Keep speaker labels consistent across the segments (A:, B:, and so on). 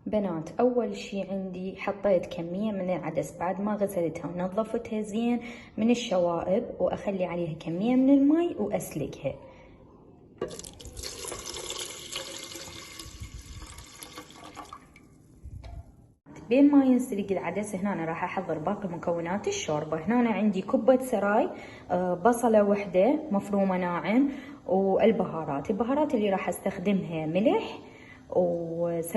A: بنات، أول شي عندي حطيت كمية من العدس بعد ما غسلتها ونظفتها زين من الشوائب، وأخلي عليها كمية من الماء وأسلقها. بين ما ينسلق العدس هنا أنا راح أحضر باقي مكونات الشوربة. هنا عندي كبة سراي، بصلة وحدة مفرومة ناعم، والبهارات. البهارات اللي راح استخدمها ملح و7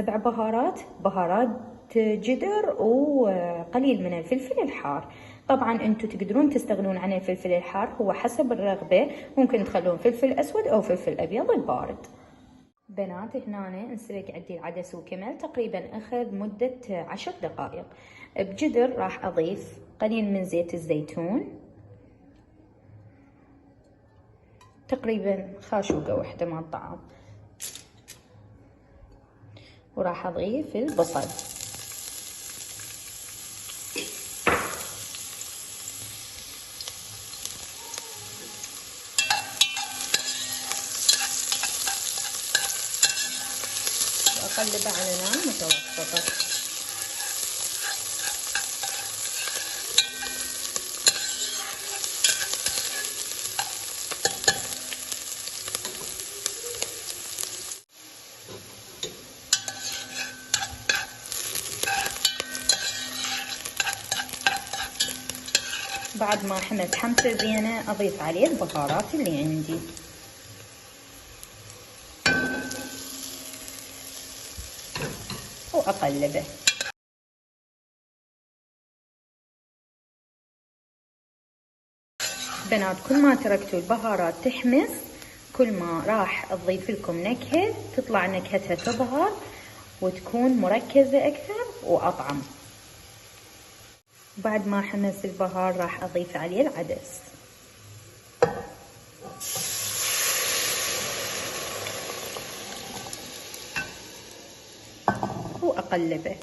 A: بهارات جدر وقليل من الفلفل الحار. طبعا انتم تقدرون تستغنون عن الفلفل الحار، هو حسب الرغبة، ممكن تخلون فلفل اسود او فلفل ابيض البارد. بنات، هنا انسلق عندي العدس وكمل، تقريبا اخذ مدة 10 دقائق. بجدر راح اضيف قليل من زيت الزيتون، تقريبا خاشوقة واحدة مع الطعام، وراح اضيف البصل. واقلبه على نار متوسطة. بعد ما حمت حمسة زينة أضيف عليه البهارات اللي عندي. وأقلبه. بنات، كل ما تركتوا البهارات تحمس، كل ما راح أضيف لكم نكهة تطلع نكهتها تظهر وتكون مركزة أكثر وأطعم. بعد ما حمس البهار راح أضيف عليه العدس. وأقلبه.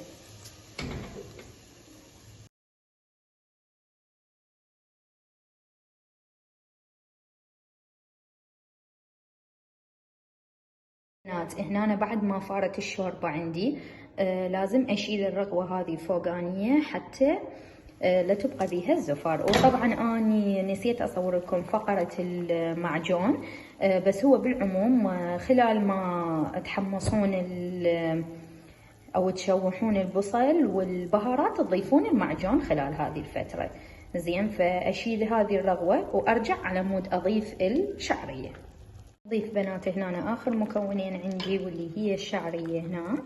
A: هنا بعد ما فارت الشوربة عندي لازم أشيل الرغوة هذه الفوقانية حتى لا تبقى بيها الزفار. وطبعا أني نسيت أصور لكم فقرة المعجون، بس هو بالعموم خلال ما تحمصون أو تشوحون البصل والبهارات تضيفون المعجون خلال هذه الفترة. زين، فأشيل هذه الرغوة وأرجع على مود أضيف الشعرية. أضيف بنات هنا آخر مكونين عندي واللي هي الشعرية. هنا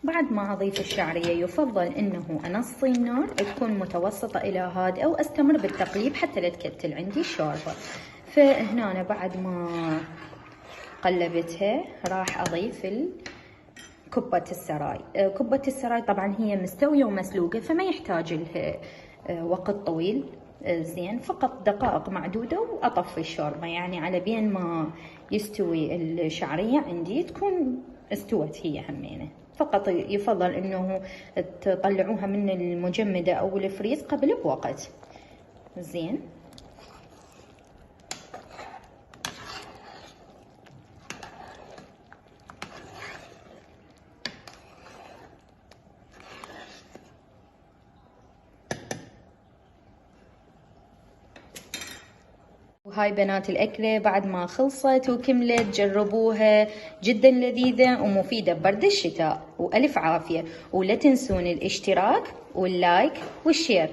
A: بعد ما أضيف الشعرية يفضل إنه أنصي النار تكون متوسطة إلى هادئة، وأستمر بالتقليب حتى لا تكتل عندي الشوربة. فهنا بعد ما قلبتها راح أضيف كبة السراي. كبة السراي طبعا هي مستوية ومسلوقة، فما يحتاج لها وقت طويل. زين، فقط دقائق معدودة وأطفي الشوربة، يعني على بين ما يستوي الشعرية عندي تكون استوت هي همينة. فقط يفضل انه تطلعوها من المجمدة او الفريز قبل بوقت. زين، وهاي بنات الأكلة بعد ما خلصت وكملت. جربوها، جدا لذيذة ومفيدة ببرد الشتاء، وألف عافية. ولا تنسون الاشتراك واللايك والشير.